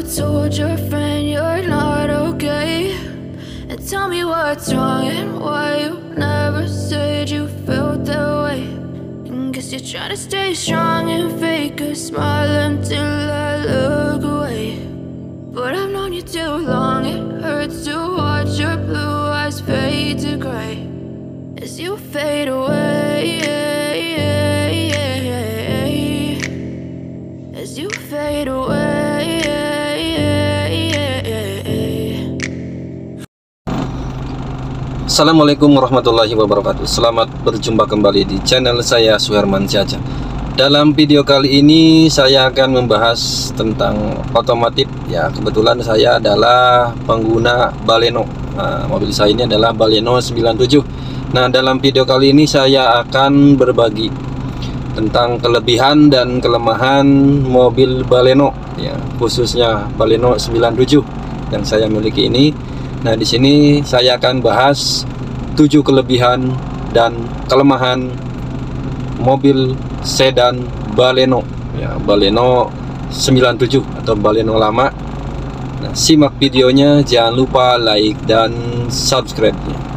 told your friend you're not okay? And tell me what's wrong and why you never said you felt that way. And guess you're trying to stay strong and fake a smile until I look away. But I've known you too long, it hurts to watch your blue eyes fade to gray as you fade away, as you fade away. Assalamualaikum warahmatullahi wabarakatuh. Selamat berjumpa kembali di channel saya, Suherman Caca. Dalam video kali ini saya akan membahas tentang otomotif. Ya, kebetulan saya adalah pengguna Baleno. Mobil saya ini adalah Baleno 97. Nah, dalam video kali ini saya akan berbagi tentang kelebihan dan kelemahan mobil Baleno, ya, khususnya Baleno 97 yang saya miliki ini. Nah, di sini saya akan bahas 7 kelebihan dan kelemahan mobil sedan Baleno, ya, Baleno 97 atau Baleno lama. Nah, simak videonya, jangan lupa like dan subscribe-nya.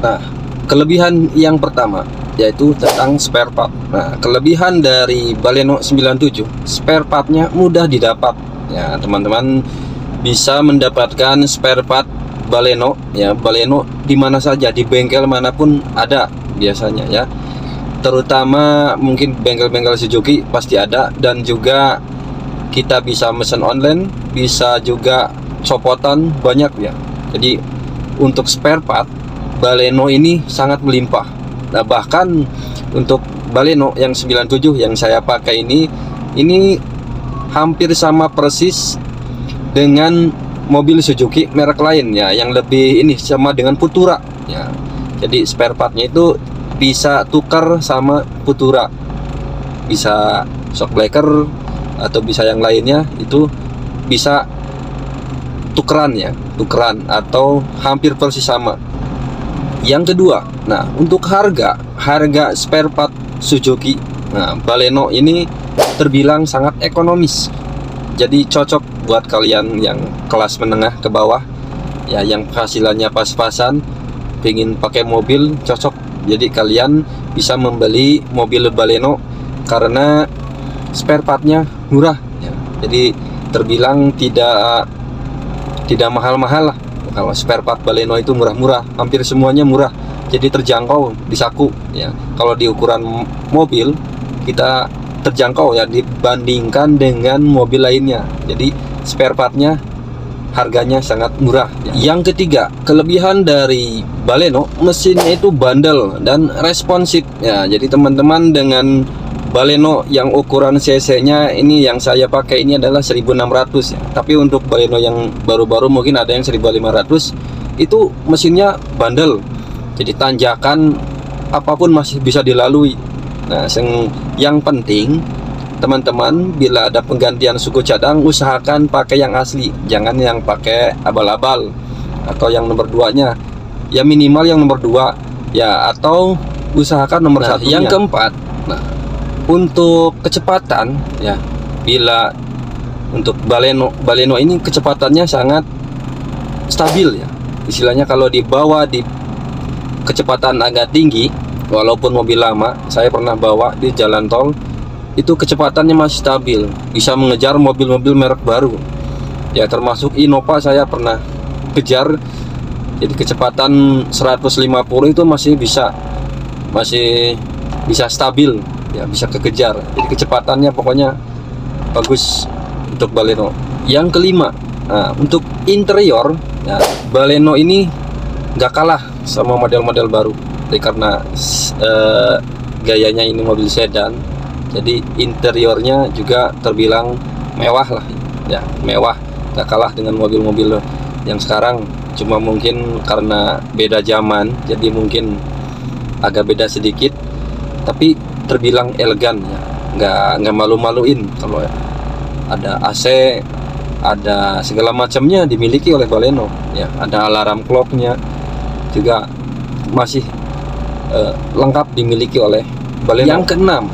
Nah, kelebihan yang pertama yaitu tentang spare part. Nah, kelebihan dari Baleno 97, spare partnya mudah didapat. Ya, teman-teman bisa mendapatkan spare part Baleno, ya, Baleno di mana saja, di bengkel manapun ada biasanya, ya. Terutama mungkin bengkel-bengkel Suzuki pasti ada, dan juga kita bisa mesen online, bisa juga copotan, banyak, ya. Jadi untuk spare part Baleno ini sangat melimpah. Nah, bahkan untuk Baleno yang 97 yang saya pakai ini hampir sama persis dengan mobil Suzuki merek lain, ya, yang lebih ini sama dengan Futura, ya. Jadi spare partnya itu bisa tukar sama Futura, bisa shock breaker atau bisa yang lainnya, itu bisa tukeran, ya, tukeran atau hampir persis sama. Yang kedua, nah, untuk harga spare part Suzuki, nah, Baleno ini terbilang sangat ekonomis. Jadi cocok buat kalian yang kelas menengah ke bawah, ya, yang penghasilannya pas-pasan, pengen pakai mobil, cocok. Jadi kalian bisa membeli mobil Baleno karena spare partnya murah, ya. Jadi terbilang tidak mahal-mahal lah. Kalau spare part Baleno itu murah-murah, hampir semuanya murah, jadi terjangkau di saku, ya. Kalau di ukuran mobil kita terjangkau, ya, dibandingkan dengan mobil lainnya. Jadi spare partnya harganya sangat murah. Yang ketiga, kelebihan dari Baleno, mesinnya itu bandel dan responsif, ya. Jadi teman-teman dengan Baleno yang ukuran cc-nya ini yang saya pakai ini adalah 1600, ya. Tapi untuk Baleno yang baru-baru mungkin ada yang 1500, itu mesinnya bandel. Jadi tanjakan apapun masih bisa dilalui. Nah, yang penting teman-teman bila ada penggantian suku cadang usahakan pakai yang asli, jangan yang pakai abal-abal atau yang nomor 2-nya. Ya minimal yang nomor 2, ya, atau usahakan nomor 1. Yang keempat, nah, untuk kecepatan, ya, bila untuk Baleno ini kecepatannya sangat stabil, ya. Istilahnya kalau dibawa di kecepatan agak tinggi, walaupun mobil lama, saya pernah bawa di jalan tol, itu kecepatannya masih stabil, bisa mengejar mobil-mobil merek baru, ya, termasuk Innova saya pernah kejar. Jadi kecepatan 150 itu masih bisa stabil, ya, bisa kekejar. Jadi kecepatannya pokoknya bagus untuk Baleno. Yang kelima, nah, untuk interior, ya, Baleno ini nggak kalah sama model-model baru. Jadi karena gayanya ini mobil sedan, jadi interiornya juga terbilang mewah lah, ya, mewah, nggak kalah dengan mobil-mobil yang sekarang. Cuma mungkin karena beda zaman, jadi mungkin agak beda sedikit. tapi terbilang elegan ya, nggak malu-maluin. Kalau ada AC, ada segala macamnya dimiliki oleh Baleno ya, ada alarm clocknya juga masih lengkap dimiliki oleh Baleno. Yang keenam,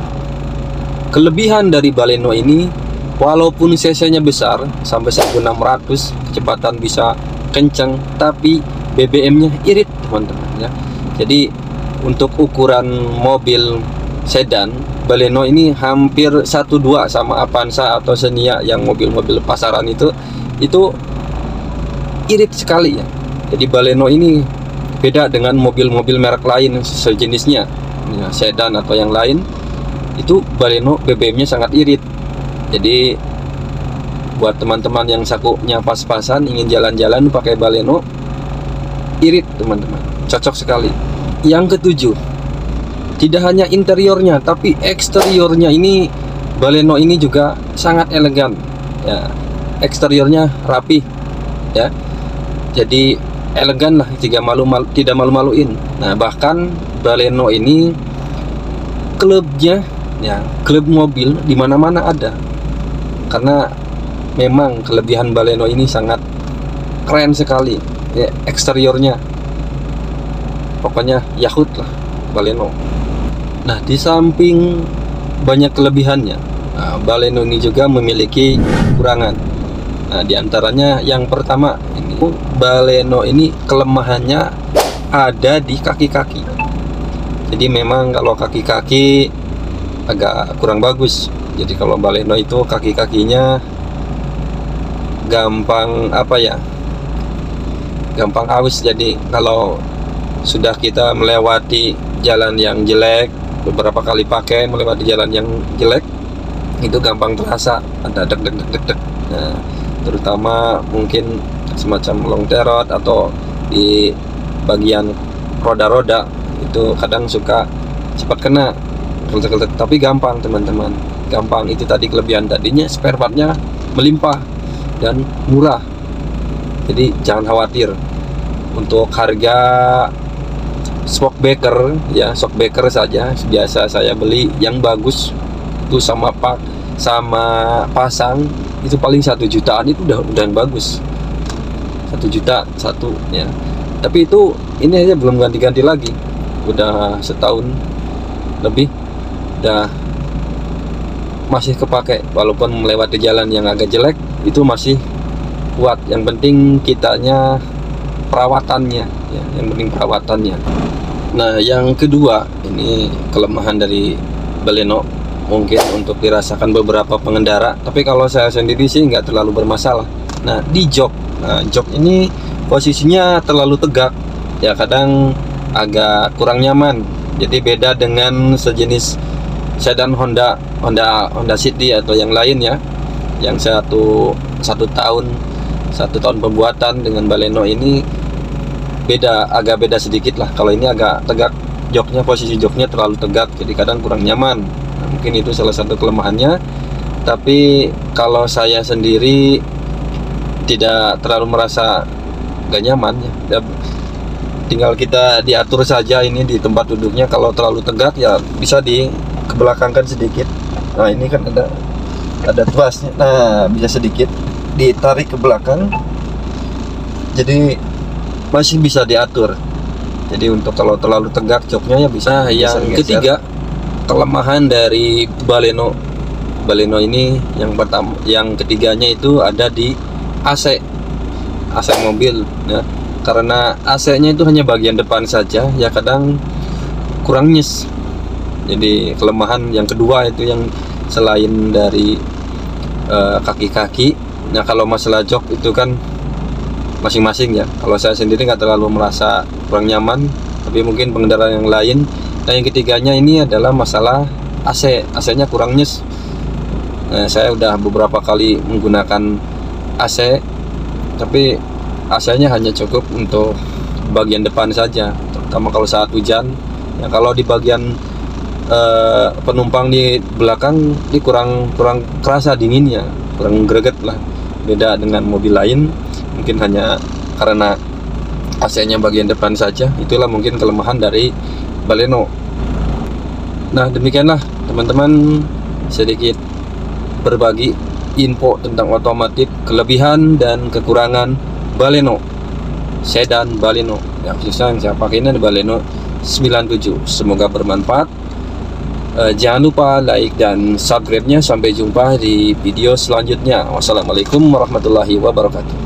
kelebihan dari Baleno ini, walaupun cc-nya besar sampai 1600, kecepatan bisa kencang, tapi BBM-nya irit teman-teman ya. Jadi untuk ukuran mobil sedan, Baleno ini hampir 1:2 sama Avanza atau Xenia yang mobil-mobil pasaran itu irit sekali ya. Jadi Baleno ini beda dengan mobil-mobil merek lain sejenisnya ya, sedan atau yang lain. Itu Baleno BBM-nya sangat irit. Jadi buat teman-teman yang sakuknya pas-pasan ingin jalan-jalan pakai Baleno, irit teman-teman, cocok sekali. Yang ketujuh, tidak hanya interiornya tapi eksteriornya ini Baleno ini juga sangat elegan ya. Eksteriornya rapi ya, jadi elegan lah, tidak malu-maluin. Nah, bahkan Baleno ini klubnya ya, klub mobil di mana-mana ada. Karena memang kelebihan Baleno ini sangat keren sekali ya, eksteriornya pokoknya Yahut lah Baleno. Nah, di samping banyak kelebihannya, Baleno ini juga memiliki kekurangan. Nah, diantaranya yang pertama ini, Baleno ini kelemahannya ada di kaki-kaki. Jadi memang kalau kaki-kaki agak kurang bagus. Jadi kalau Baleno itu kaki-kakinya gampang gampang aus. Jadi kalau sudah kita melewati jalan yang jelek, beberapa kali pakai melewati jalan yang jelek, itu gampang terasa ada deg. Nah, terutama mungkin semacam long terot atau di bagian roda-roda itu kadang suka cepat kena geletek. Tapi gampang teman-teman, gampang. Itu tadi kelebihan tadinya, spare partnya melimpah dan murah. Jadi jangan khawatir. Untuk harga shockbreaker ya, shockbreaker saja biasa saya beli yang bagus itu sama pasang itu paling 1 jutaan, itu udah yang bagus. 1 juta satu ya. Tapi itu ini aja belum ganti-ganti lagi, udah setahun lebih, udah masih kepake walaupun melewati jalan yang agak jelek, itu masih kuat. Yang penting kitanya perawatannya ya, yang penting perawatannya. Nah, yang kedua, ini kelemahan dari Baleno mungkin untuk dirasakan beberapa pengendara, tapi kalau saya sendiri sih nggak terlalu bermasalah. Nah, di jok, jok ini posisinya terlalu tegak ya, kadang agak kurang nyaman. Jadi beda dengan sejenis sedan Honda City atau yang lain ya, yang satu tahun pembuatan, dengan Baleno ini agak beda sedikit lah. Kalau ini agak tegak joknya, posisi joknya terlalu tegak, jadi kadang kurang nyaman. Nah, mungkin itu salah satu kelemahannya. Tapi kalau saya sendiri tidak terlalu merasa gak nyaman ya. Tinggal kita diatur saja ini di tempat duduknya. Kalau terlalu tegak ya bisa dikebelakangkan sedikit. Nah, ini kan ada tuasnya. Nah, bisa sedikit ditarik ke belakang, jadi masih bisa diatur. Jadi untuk kalau terlalu tegak joknya ya bisa. Yang ketiga, kelemahan dari Baleno ini yang ketiganya itu ada di AC mobil ya. Karena AC-nya itu hanya bagian depan saja ya, kadang kurang nyes. Jadi kelemahan yang kedua itu yang selain dari kaki-kaki. Nah, kalau masalah jok itu kan masing-masing ya. Kalau saya sendiri nggak terlalu merasa kurang nyaman, tapi mungkin pengendara yang lain. Nah, yang ketiganya ini adalah masalah AC-nya kurang nyes. Nah, saya udah beberapa kali menggunakan AC, tapi AC-nya hanya cukup untuk bagian depan saja, terutama kalau saat hujan ya. Kalau di bagian penumpang di belakang ini kurang kerasa dinginnya, kurang greget lah. Beda dengan mobil lain, mungkin hanya karena AC-nya bagian depan saja. Itulah mungkin kelemahan dari Baleno. Nah, demikianlah teman-teman sedikit berbagi info tentang otomotif, kelebihan dan kekurangan Baleno, sedan Baleno. Yang khususnya yang saya pakai ini Baleno 97. Semoga bermanfaat. Jangan lupa like dan subscribe-nya. Sampai jumpa di video selanjutnya. Wassalamualaikum warahmatullahi wabarakatuh.